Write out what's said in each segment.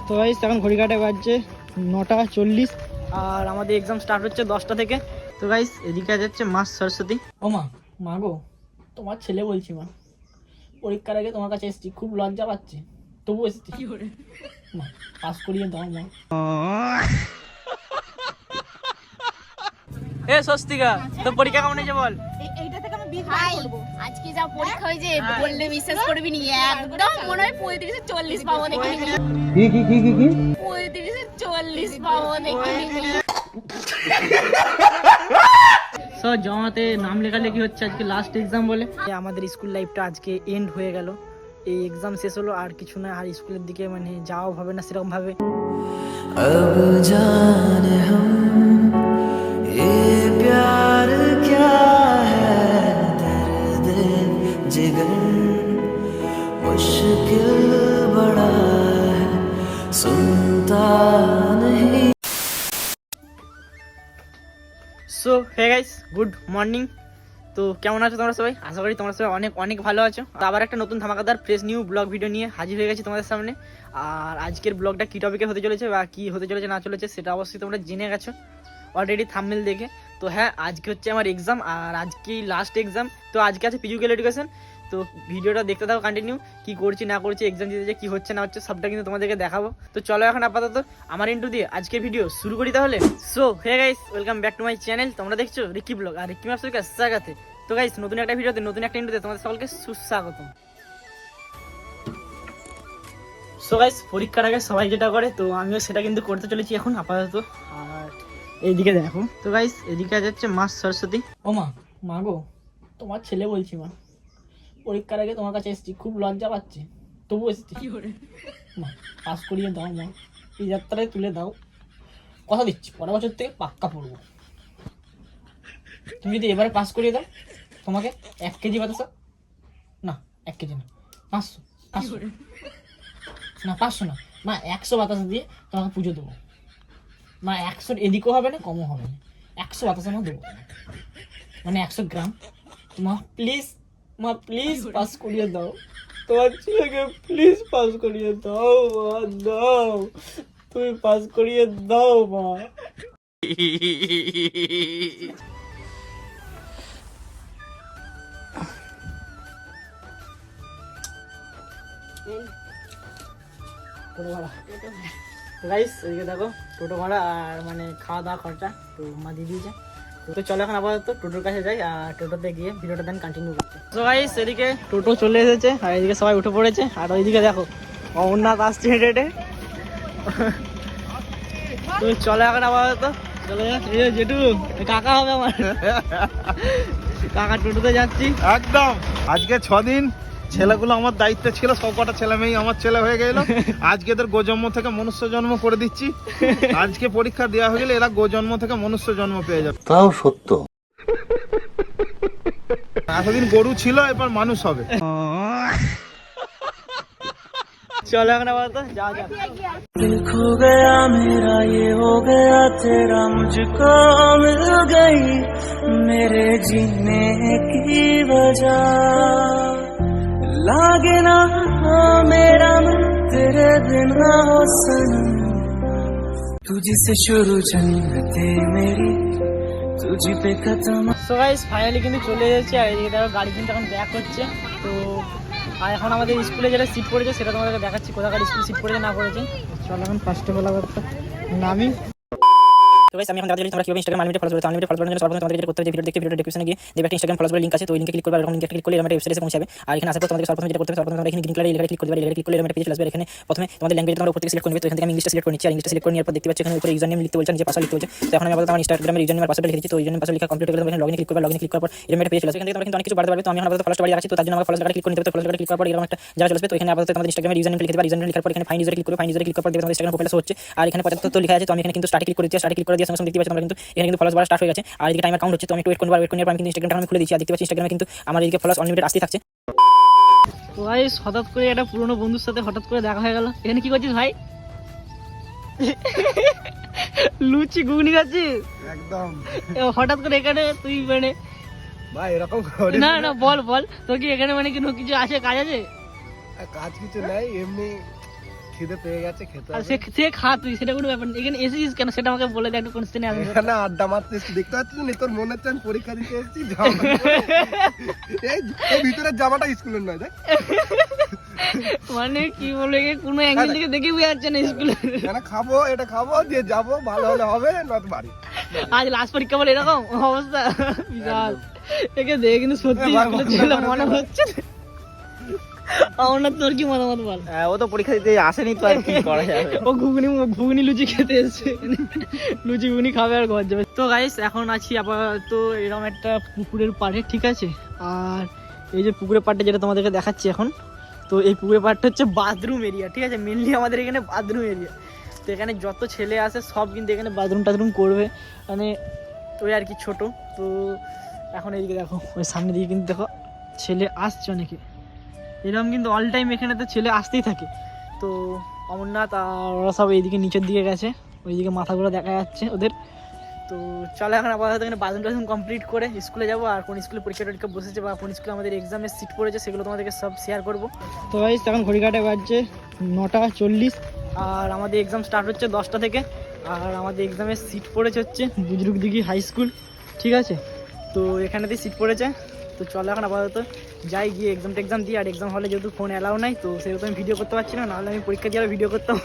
তো গাইস এখন ঘড়ি কাটে বাজছে 9:40 আর আমাদের এক্সাম স্টার্ট হচ্ছে 10টা থেকে। তো গাইস এদিকে যাচ্ছে মা সরস্বতী। ও মা, মা গো তোমার ছেলে বলছি মা, পরীক্ষার আগে তোমার কাছে এসেছি, খুব লজ্জা পাচ্ছে, তবু এসেছি মা, পাস করিয়ে দাও মা। এ স্বস্তিকা, তো পরীক্ষা কেমন হয়েছে বল? এইটা থেকে আমি বিজনেস করব। আজকে যা পরীক্ষা হয়েছে বললে বিশ্বাস করবি নি, একদম মনে হয় 35-40 পাবো দেখিনি। কি 35-40 পাবো দেখিনি। সো জমাতে নাম লেখালেখি হচ্ছে, আজকে লাস্ট এক্সাম বলে। আমাদের স্কুল লাইফটা আজকে এন্ড হয়ে গেল, এই এক্সাম শেষ হলো, আর কিছু না, আর স্কুলের দিকে মানে যাওয়া হবে না সেরকম ভাবে। अब जाने हम ये प्यार क्या है, दर्द जिगर मुश्किल बड़ा है, सुनता नहीं। So hey guys, good morning. তো কেমন আছো তোমরা সবাই? আশা করি তোমরা সবাই অনেক অনেক ভালো আছো। তো আবার একটা নতুন ধামাকাদার ফ্রেশ নিউ ব্লগ ভিডিও নিয়ে হাজির হয়ে গেছি তোমাদের সামনে। আর আজকের ব্লগটা কী টপিকে হতে চলেছে বা কী হতে চলেছে না চলেছে সেটা অবশ্যই তোমরা জেনে গেছো অলরেডি থাম্বনেল দেখে। তো হ্যাঁ, আজকে হচ্ছে আমার এক্সাম, আর আজকেই লাস্ট এক্সাম। তো আজকে আছে ফিজিক্যাল এডুকেশন। তো ভিডিওটা দেখতে থাকো কন্টিনিউ, কি করছি না করছি, এক্সাম দিতে যে কী হচ্ছে না হচ্ছে সবটা কিন্তু তোমাদেরকে দেখাবো। তো চলো এখন আপাতত আমার ইন্ট্রো দিয়ে আজকের ভিডিও শুরু করি তাহলে। So hey guys, welcome back to my channel. তোমরা দেখছো রিকি ব্লগ, আর রিকি ম্যাপসের কাছে স্বাগত। তো গাইস, নতুন একটা ভিডিওতে নতুন একটা ইন্ট্রোতে তোমাদের সকলকে সুস্বাগতম। সো গাইস, পরীক্ষার আগে সবাই যেটা করে, তো আমিও সেটা কিন্তু করতে চলেছি এখন আপাতত। আর এইদিকে দেখো, তো গাইস এদিকে যাচ্ছে মা সরস্বতী। ও মা, মা গো তোমার ছেলে বলছি মা, পরীক্ষার আগে তোমার কাছে এসেছি, খুব লজ্জা পাচ্ছে, তবু এসেছি মা, পাস করিয়ে দাও মা, এই যাত্রায় তুলে দাও, কথা দিচ্ছি পরের বছর থেকে পাক্কা পড়বো। তুমি যদি এবারে পাস করিয়ে দাও, তোমাকে 1 কেজি বাতাসা, না 1 কেজি না, 500 না 500 না মা, 100 বাতাসা দিয়ে তোমাকে পুজো দেবো মা। 100 এদিকেও হবে না কমও হবে না, 100 বাতাসা মা দেবো, মানে 100 গ্রাম। মা প্লিজ, মা প্লিজ পাস করিয়ে দাও, তোমার ছেলেকে প্লিজ পাস করিয়ে দাও মা, দাও, তুমি পাস করিয়ে দাও মা। টোটো ভাড়া গাইস, এদিকে দেখো টোটো ভাড়া আর মানে খাওয়া দাওয়া খরচা তো মা দিয়ে দিয়েছে। তো চলো এখন আপাতত টোটোর কাছে যাই, আর টোটোতে গিয়ে ভিডিওটা দেন কন্টিনিউ করতে। তো গাইস এদিকে টোটো চলে এসেছে, আর এদিকে সবাই উঠে পড়েছে, আর ওইদিকে দেখো অমরনাথ আসছে হেঁটে হেঁটে। তো চলো এখন আপাতত চলে যাচ্ছি, জেঠু কাকা হবে আমার কাকা টোটোতে যাচ্ছি একদম। আজকে 6 দিন ছেলেগুলো আমার দায়িত্বে ছিল, সব কটা ছেলে মেয়ে আমার ছেলে হয়ে গেল। আজকে এদের গোজন্ম থেকে মনুষ্য জন্ম করে দিচ্ছি। আজকে পরীক্ষা দেওয়া হয়ে গেলে এরা গোজন্ম থেকে মনুষ্য জন্ম পেয়ে যাবে। তাও সত্য। এতদিন গরু ছিল, এবার মানুষ হবে। চলো এখন আপাতত যা যা। दिल खो गया मेरा, ये हो गया तेरा, मुझको मिल गई मेरे जीने की वजह, लागे ना हो मेरा मन तेरे बिना हो सनम, तुझसे शुरू जन्नते मेरी तुझी पे खत्म। সো গাইস ফাইনালি কিন্তু চলে এসেছি, আর এদিকে দেখো গাড়ি কিন্তু এখন ব্যাক হচ্ছে। তো আর এখন আমাদের স্কুলে যেটা সিট পড়েছে সেটা তোমাদেরকে দেখাচ্ছি, কোথাকার স্কুল সিট পড়েছে না পড়েছে। চলো এখন ফার্স্টে বলা করতে নামি। তো গাইস আমি এখন দাঁড়িয়ে তোমরা কিভাবে ইনস্টাগ্রাম আনলিমিটেড ফলো করতে, আনলিমিটেড ফলো করার জন্য সর্বপ্রথম তোমাদের যেটা করতে হবে, ভিডিও দেখতে ভিডিও ডেসক্রিপশনে গিয়ে দেখবে একটা ইনস্টাগ্রাম ফলো লিংক আছে, তো ওই লিংকে ক্লিক করবে, আর লিংকে ক্লিক করলে এরকম একটা ওয়েবসাইটে পৌঁছাবে। আর এখানে আসার পর তোমাদের সর্বপ্রথম যেটা করতে হবে, সর্বপ্রথম তোমরা এখানে গ্রিন কালারের লেখাটা ক্লিক করবে, লেখাটা ক্লিক করলে এরকম একটা পেজ চলে আসবে। এখানে প্রথমে তোমাদের ল্যাঙ্গুয়েজ তোমরা উপর থেকে সিলেক্ট করে নেবে। তো এখান থেকে আমি ইংলিশটা সিলেক্ট করে নিচ্ছি, আর ইংলিশটা সিলেক্ট করে নেওয়ার পর দেখতে পাচ্ছ এখানে উপরে ইউজার নেম লিখতে বলছে, নিচে পাসওয়ার্ড লিখতে বলছে। তো এখন আমি আপাতত আমার ইনস্টাগ্রামের ইউজার নেম আর পাসওয়ার্ড লিখে দিচ্ছি। তো ইউজার নেম পাসওয়ার্ড লেখা কমপ্লিট হয়ে গেলে লগইনে ক্লিক করবে, লগইনে ক্লিক করার পর এরকম একটা পেজ চলে আসবে। এখান থেকে তোমরা কিন্তু অনেক কিছু বাড়তে পারবে। তো আমি এখন আপাতত ফলোস বাড়ি রাখছি, তো তার জন্য আমার ফলোস ক্লিক করে নিতে হবে। তো ফলোস ক্লিক করার পর এরকম একটা জায়গা চলে আসবে। তো এখানে আপাতত তোমাদের ইনস্টাগ্রামের ইউজার নেম লিখে দেবে, ইউজার নেম লেখার পর এখানে ফাইন্ড ইউজার ক্লিক করবে, ফাইন্ড ইউজার ক্লিক করার পর দেখবে তোমাদের ইনস্টাগ্রাম প্রোফাইলটা শো হচ্ছে, আর এখানে 75 তো লেখা আছে। তো আমি এখানে কিন্তু স্টার্টে ক্লিক করে দিচ্ছি, স্টার্টে ক্লিক করে দিয়ে সঙ্গে সঙ্গে দেখতে পাচ্ছ তোমরা কিন্তু এখানে কিন্তু ফলোস বাড়া স্টার্ট হয়ে গেছে, আর এদিকে টাইমার কাউন্ট হচ্ছে। তো আমি একটু ওয়েট করব, ওয়েট করার পর আমি কিন্তু ইনস্টাগ্রামটা আমি খুলে দিচ্ছি, আর দেখতে পাচ্ছি ইনস্টাগ্রামে কিন্তু আমার এদিকে ফলোস আনলিমিটেড আসতেই থাকছে। তো গাইস হঠাৎ করে একটা পুরনো বন্ধুর সাথে হঠাৎ করে দেখা হয়ে গেল। এখানে কি করছিস ভাই? লুচি ঘুগনি খাচ্ছিস একদম হঠাৎ করে এখানে? তুই মানে ভাই এরকম না না বল বল, তোর কি এখানে মানে কিছু আছে, কাজ আছে? কাজ কিছু নাই, এমনি খিদে পেয়ে গেছে, খেতে আর হবে। সে খা তুই, সেটা কোনো ব্যাপার না। এখানে এসেছিস কেন সেটা আমাকে বলে দে, একটু কোশ্চেনে আসবে। এখানে আড্ডা মারতে এসেছি, দেখতে পাচ্ছিস না তোর মনে হচ্ছে আমি পরীক্ষা দিতে এসেছি। এই ভিতরের জামাটা স্কুলের নয়, দেখ। মানে কি বলে কোনো অ্যাঙ্গেল থেকে দেখে বুঝে যাচ্ছে না স্কুলে। এখানে খাবো, এটা খাবো, দিয়ে যাবো, ভালো হলে হবে, নয়তো বাড়ি। আজ লাস্ট পরীক্ষা বলে এরকম অবস্থা, বিশাল। একে দেখে কিন্তু সত্যি স্কুলে ছেলে মনে হচ্ছে। আমার তোর কি মতামত বল? ও তো পরীক্ষা দিতে আসেনি, তো আর কি করা যাবে। ও ঘুগনি লুচি খেতে এসেছে, লুচি ঘুগনি খাবে আর ঘর যাবে। তো গাইস এখন আছি আপাতত এরকম একটা পুকুরের পাড়ে, ঠিক আছে। আর এই যে পুকুরের পাড়টা যেটা তোমাদেরকে দেখাচ্ছি এখন, তো এই পুকুরের পাড়টা হচ্ছে বাথরুম এরিয়া, ঠিক আছে। মেনলি আমাদের এখানে বাথরুম এরিয়া। তো এখানে যত ছেলে আসে সব কিন্তু এখানে বাথরুম টাথরুম করবে, মানে ওই আর কি ছোট। তো এখন এইদিকে দেখো, ওই সামনের দিকে কিন্তু দেখো ছেলে আসছে অনেকে, এরকম কিন্তু অল টাইম এখানে তো ছেলে আসতেই থাকে। তো অমরনাথ আর ওরা সব এইদিকে নিচের দিকে গেছে, ওইদিকে মাথাগুলো দেখা যাচ্ছে ওদের। তো চলো এখন আপাতত এখানে বাথরুম টাথরুম কমপ্লিট করে স্কুলে যাবো। আর কোন স্কুলে পরীক্ষা টরীক্ষা বসেছে বা কোন স্কুলে আমাদের এক্সামের সিট পড়েছে সেগুলো তোমাদেরকে সব শেয়ার করবো। তো গাইস এখন ঘড়িকাটে বাজছে 9:40, আর আমাদের এক্সাম স্টার্ট হচ্ছে 10টা থেকে। আর আমাদের এক্সামের সিট পড়েছে হচ্ছে বুজরুকদিঘি হাই স্কুল, ঠিক আছে। তো এখানেতেই সিট পড়েছে। তো চলো এখন আপাতত যাই, গিয়ে এক্সাম দিই। আর এক্সাম হলে যেহেতু ফোন অ্যালাউ নাই, তো সেহেতু আমি ভিডিও করতে পারছি না, নাহলে আমি পরীক্ষা দিয়ে ভিডিও করতাম।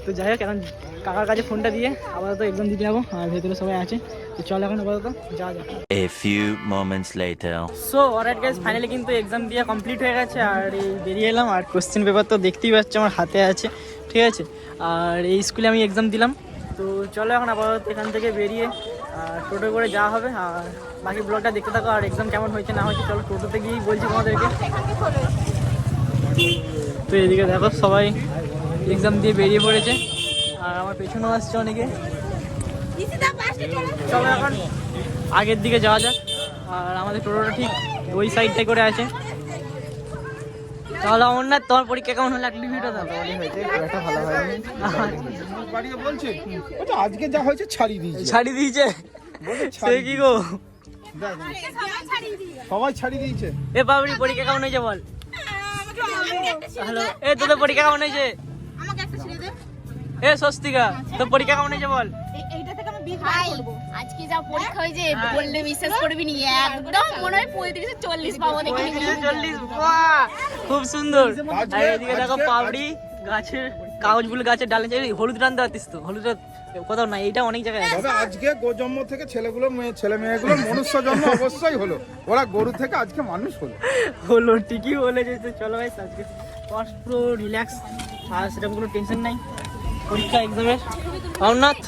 তো যাই হোক, এখন কাকার কাছে ফোনটা দিয়ে আপাতত এক্সাম দিতে যাবো। আর ভেতরে সবাই আছে, তো চলো এখন আপাতত যাওয়া যাক। A few moments later. So alright guys, finally কিন্তু এক্সাম দিয়ে কমপ্লিট হয়ে গেছে। আর এই বেরিয়ে এলাম, আর কোশ্চেন পেপার তো দেখতেই পাচ্ছি আমার হাতে আছে, ঠিক আছে। আর এই স্কুলে আমি এক্সাম দিলাম। তো চলো এখন আপাতত এখান থেকে বেরিয়ে টোটো করে যাওয়া হবে। আর বাকি ব্লগটা দেখতে থাকো। আর এক্সাম কেমন হয়েছে না হয়েছে চলো টোটোতে গিয়েই বলছি তোমাদেরকে। তো এদিকে দেখো সবাই এক্সাম দিয়ে বেরিয়ে পড়েছে, আর আমার পেছনেও আসছে অনেকে। চলো এখন আগের দিকে যাওয়া যাক। আর আমাদের টোটোটা ঠিক ওই সাইডটাই করে আছে। তাহলে অমরনাথ, তোমার পরীক্ষা কেমন হলো? একটা ভিডিও দাও। একটা ভালো হয়নি। বাড়িয়ে বলছে ওটা আজকে যা হয়েছে ছাড়িয়ে দিয়েছে। ছাড়ি দিয়েছে সে কি গো? সবাই ছাড়িয়ে দিয়েছে। এ বাবরি, পরীক্ষা কেমন হয়েছে বল? হ্যালো, এ তোদের পরীক্ষা কেমন হয়েছে? এ স্বস্তিকা, তোর পরীক্ষা কেমন হয়েছে বল? ভাই আজকে যা পরীক্ষা হয়েছে বললে বিশ্বাস করবি নি, একদম মনে হয় 35-40 পাবো দেখে। 40, বাহ খুব সুন্দর। আর এদিকে দেখো পাবড়ি গাছের কাগজগুলো গাছের ডালে, হলুদ রান্ধতে পারতিস তো, হলুদ কোথাও নাই, এটা অনেক জায়গায় আছে। তবে আজকে গোজন্ম থেকে ছেলে মেয়েগুলো মনুষ্য জন্ম অবশ্যই হলো। ওরা গরু থেকে আজকে মানুষ হলো ঠিকই বলেছে। তো চলো ভাই, আজকে পুরো রিল্যাক্স, আর সেরকম কোনো টেনশন নাই পরীক্ষা এক্সামের। অমরনাথ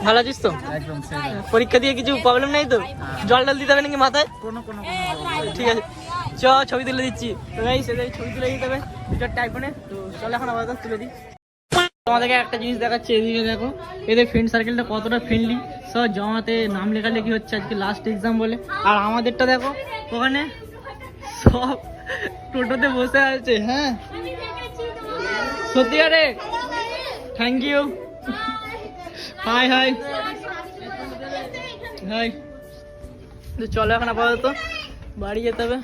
ভালো আছিস তো? একদম পরীক্ষা দিয়ে কিছু প্রবলেম নাই তো? জল টল দিতে হবে নাকি মাথায়? ঠিক আছে, ছবি তুলে দিচ্ছি। তো ভাই সেটাই ছবি তুলে দিতে হবে দুটার আইফোনে। তো চলো এখন আবার তুলে দিই। তোমাদেরকে একটা জিনিস দেখাচ্ছি, এদিকে দেখো এদের ফ্রেন্ড সার্কেলটা কতটা ফ্রেন্ডলি। সব জমাতে নাম লেখালেখি হচ্ছে আজকে লাস্ট এক্সাম বলে। আর আমাদেরটা দেখো ওখানে সব টোটোতে বসে আছে। হ্যাঁ সত্যি আরে, thank you. Hi hi hi. তো চলো এখন আপাতত বাড়ি যেতে হবে।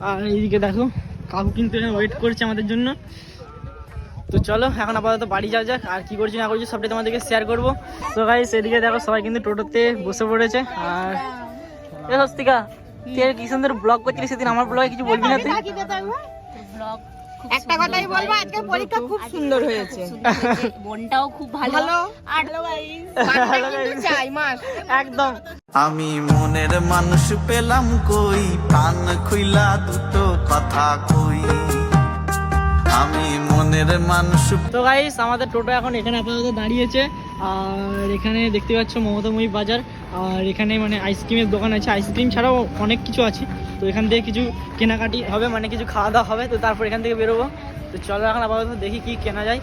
আর এইদিকে দেখো কাকু কিন্তু এখানে ওয়েট করছে আমাদের জন্য। তো চলো এখন আপাতত বাড়ি যাওয়া যাক। আর কি করছি না করছি সবটাই তোমাদেরকে শেয়ার করবো। তো গাইস এদিকে দেখো সবাই কিন্তু টোটোতে বসে পড়েছে। আর এ স্বস্তিকা, তুই কি সুন্দর ব্লগ করছিলি সেদিন, আমার ব্লগে কিছু বলবি না তুই? ব্লগ একটা কথাই বলবো, আজকে পরীক্ষা খুব সুন্দর হয়েছে। বোনটাও খুব ভালো। আর চাই মাস একদম। আমি মনের মানুষ পেলাম কই, প্রাণ খুইলা দুটো কথা কই, আমি মনের মানুষ। তো গাইস আমাদের টোটো এখন এখানে আপাতত দাঁড়িয়েছে। আর এখানে দেখতে পাচ্ছ মমতাময়ী বাজার। আর এখানে মানে আইসক্রিমের দোকান আছে, আইসক্রিম ছাড়াও অনেক কিছু আছে। তো এখান থেকে কিছু কেনাকাটি হবে, মানে কিছু খাওয়া দাওয়া হবে। তো তারপর এখান থেকে বেরোবো। তো চলো এখন আপাতত দেখি কি কেনা যায়।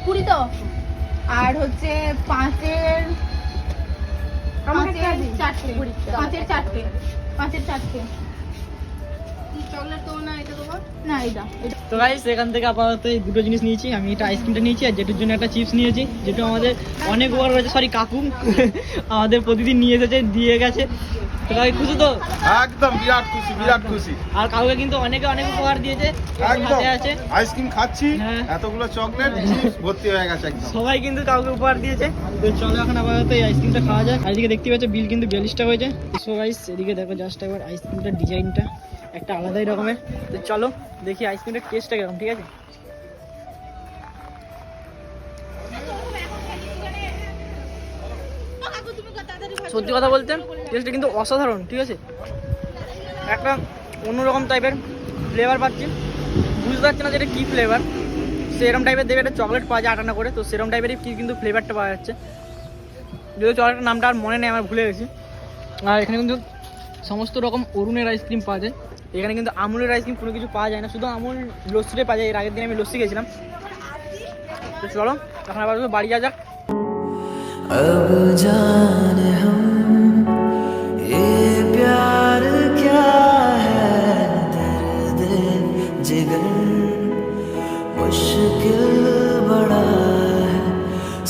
কুড়ি তো, আর হচ্ছে পাঁচের চারটে। না এটা তো গাইস এখান থেকে আপাতত এই দুটো জিনিস নিয়েছি, আমি এটা আইসক্রিমটা নিয়েছি আর জেঠুর জন্য একটা চিপস নিয়েছি, যেটা আমাদের অনেক উপকার হয়েছে, সরি কাকু আমাদের প্রতিদিন নিয়ে এসেছে দিয়ে গেছে। তো ভাই খুশি তো? একদম বিরাট খুশি, বিরাট খুশি। আর কাউকে কিন্তু অনেকে অনেক উপকার দিয়েছে, একদম হাতে আছে আইসক্রিম খাচ্ছি, হ্যাঁ। এতগুলো চকলেট ভর্তি হয়ে গেছে একদম। সবাই কিন্তু কাউকে উপহার দিয়েছে। তো চলো এখন আপাতত এই আইসক্রিমটা খাওয়া যায়। আর এদিকে দেখতে পাচ্ছ বিল কিন্তু 42 টাকা হয়েছে। সো গাইস এদিকে দেখো জাস্ট একবার আইসক্রিমটার ডিজাইনটা একটা আলাদাই রকমের। তো চলো দেখি আইসক্রিমটার টেস্টটা কিরকম, ঠিক আছে? সত্যি কথা বলতে টেস্টটা কিন্তু অসাধারণ, ঠিক আছে? একটা অন্যরকম টাইপের ফ্লেভার পাচ্ছি, বুঝতে পারছি না যেটা কী ফ্লেভার। সেরকম টাইপের দেবে, একটা চকলেট পাওয়া যায় আটানা করে, তো সেরকম টাইপেরই কি কিন্তু ফ্লেভারটা পাওয়া যাচ্ছে, যদি চকলেটের নামটা আর মনে নেই, আমার ভুলে গেছি। আর এখানে কিন্তু সমস্ত রকম অরুণের আইসক্রিম পাওয়া যায়, এখানে কিন্তু আমুলের আইসক্রিম কোনো কিছু পাওয়া যায় না, শুধু আমুল লস্যিটাই পাওয়া যায়। এর আগের দিন আমি লস্যি গেছিলাম। তো চলো এখন আবার বাড়ি যা যাক। अब जाने हम ये प्यार क्या है, दर्द जिगर मुश्किल बड़ा है,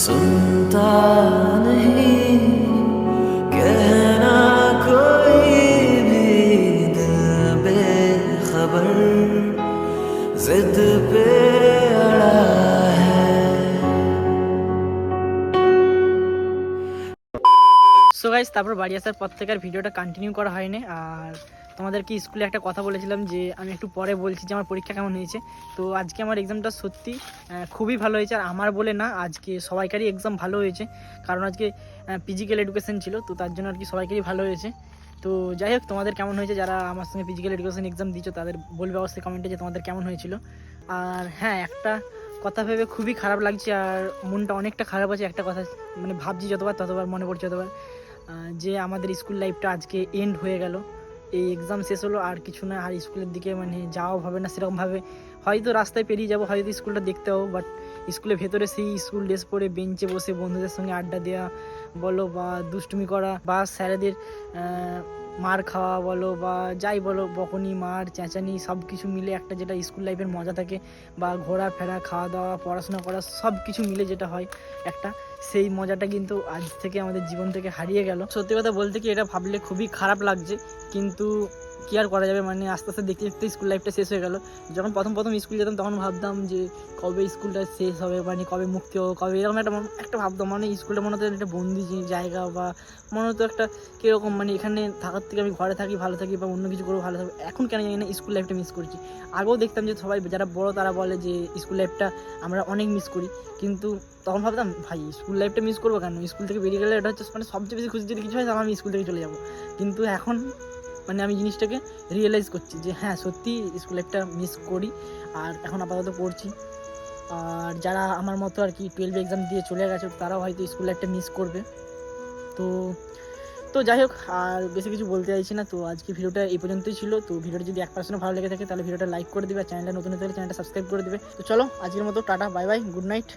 सुनता नहीं कहना कोई भी, दिल बेखबर जिद पे अड़ा है। সো গাইস তারপর বাড়ি আসার পর থেকে আর ভিডিওটা কন্টিনিউ করা হয়নি। আর তোমাদেরকে স্কুলে একটা কথা বলেছিলাম যে আমি একটু পরে বলছি যে আমার পরীক্ষা কেমন হয়েছে। তো আজকে আমার এক্সামটা সত্যি খুবই ভালো হয়েছে, আর আমার বলে না, আজকে সবাইকারই এক্সাম ভালো হয়েছে, কারণ আজকে ফিজিক্যাল এডুকেশন ছিল, তো তার জন্য আর কি সবাইকারই ভালো হয়েছে। তো যাই হোক তোমাদের কেমন হয়েছে, যারা আমার সঙ্গে ফিজিক্যাল এডুকেশন এক্সাম দিচ্ছ তাদের বলবে অবশ্যই কমেন্টে যে তোমাদের কেমন হয়েছিল। আর হ্যাঁ, একটা কথা ভেবে খুবই খারাপ লাগছে, আর মনটা অনেকটা খারাপ আছে। একটা কথা মানে ভাবছি যতবার ততবার মনে পড়ছে যতবার, যে আমাদের স্কুল লাইফটা আজকে এন্ড হয়ে গেল। এই এক্সাম শেষ হলো, আর কিছু না, আর স্কুলের দিকে মানে যাওয়া হবে না সেরকমভাবে, হয়তো রাস্তায় পেরিয়ে যাবো, হয়তো স্কুলটা দেখতে পাবো, বাট স্কুলের ভেতরে সেই স্কুল ড্রেস পরে বেঞ্চে বসে বন্ধুদের সঙ্গে আড্ডা দেওয়া বলো, বা দুষ্টুমি করা, বা স্যারেদের মার খাওয়া বলো, বা যাই বলো, বকুনি মার চেঁচানি সব কিছু মিলে একটা যেটা স্কুল লাইফের মজা থাকে, বা ঘোরাফেরা খাওয়া দাওয়া পড়াশোনা করা সব কিছু মিলে যেটা হয় একটা, সেই মজাটা কিন্তু আজ থেকে আমাদের জীবন থেকে হারিয়ে গেল। সত্যি কথা বলতে কি এটা ভাবলে খুবই খারাপ লাগছে, কিন্তু কি আর করা যাবে, মানে আস্তে আস্তে দেখতে দেখতে স্কুল লাইফটা শেষ হয়ে গেল। যখন প্রথম স্কুল যেতাম তখন ভাবতাম যে কবে স্কুলটা শেষ হবে, মানে কবে মুক্তি হবে, কবে এরকম একটা ভাবতাম, মানে স্কুলটা মনে হতো একটা বন্দি জায়গা, বা মনে হতো একটা কীরকম, মানে এখানে থাকার থেকে আমি ঘরে থাকি ভালো থাকি, বা অন্য কিছু করবো ভালো থাকবো। এখন কেন জানি না স্কুল লাইফটা মিস করছি। আগেও দেখতাম যে সবাই যারা বড় তারা বলে যে স্কুল লাইফটা আমরা অনেক মিস করি, কিন্তু তখন ভাবতাম ভাই স্কুল লাইফটা মিস করবো কেন, স্কুল থেকে বেরিয়ে গেলে এটা হচ্ছে মানে সবচেয়ে বেশি খুশি যদি কিছু হয় তাহলে আমি স্কুল থেকে চলে যাবো। কিন্তু এখন মানে আমি জিনিসটাকে রিয়েলাইজ করছি যে হ্যাঁ সত্যি স্কুল লাইফটা মিস করি, আর এখন আপাতত পড়ছি। আর যারা আমার মতো আর কি 12 এক্সাম দিয়ে চলে গেছে তারাও হয়তো স্কুল লাইফটা মিস করবে। তো যাই হোক, আর বেশি কিছু বলতে চাইছি না। তো আজকে ভিডিওটা এই পর্যন্তই ছিল। তো ভিডিওটা যদি 1% ভালো লেগে থাকে তাহলে ভিডিওটা লাইক করে দিবে, আর চ্যানেলটা নতুন হতে হলে চ্যানেলটা সাবস্ক্রাইব করে দিবে। তো চলো আজকের মতো tata, bye bye, good night.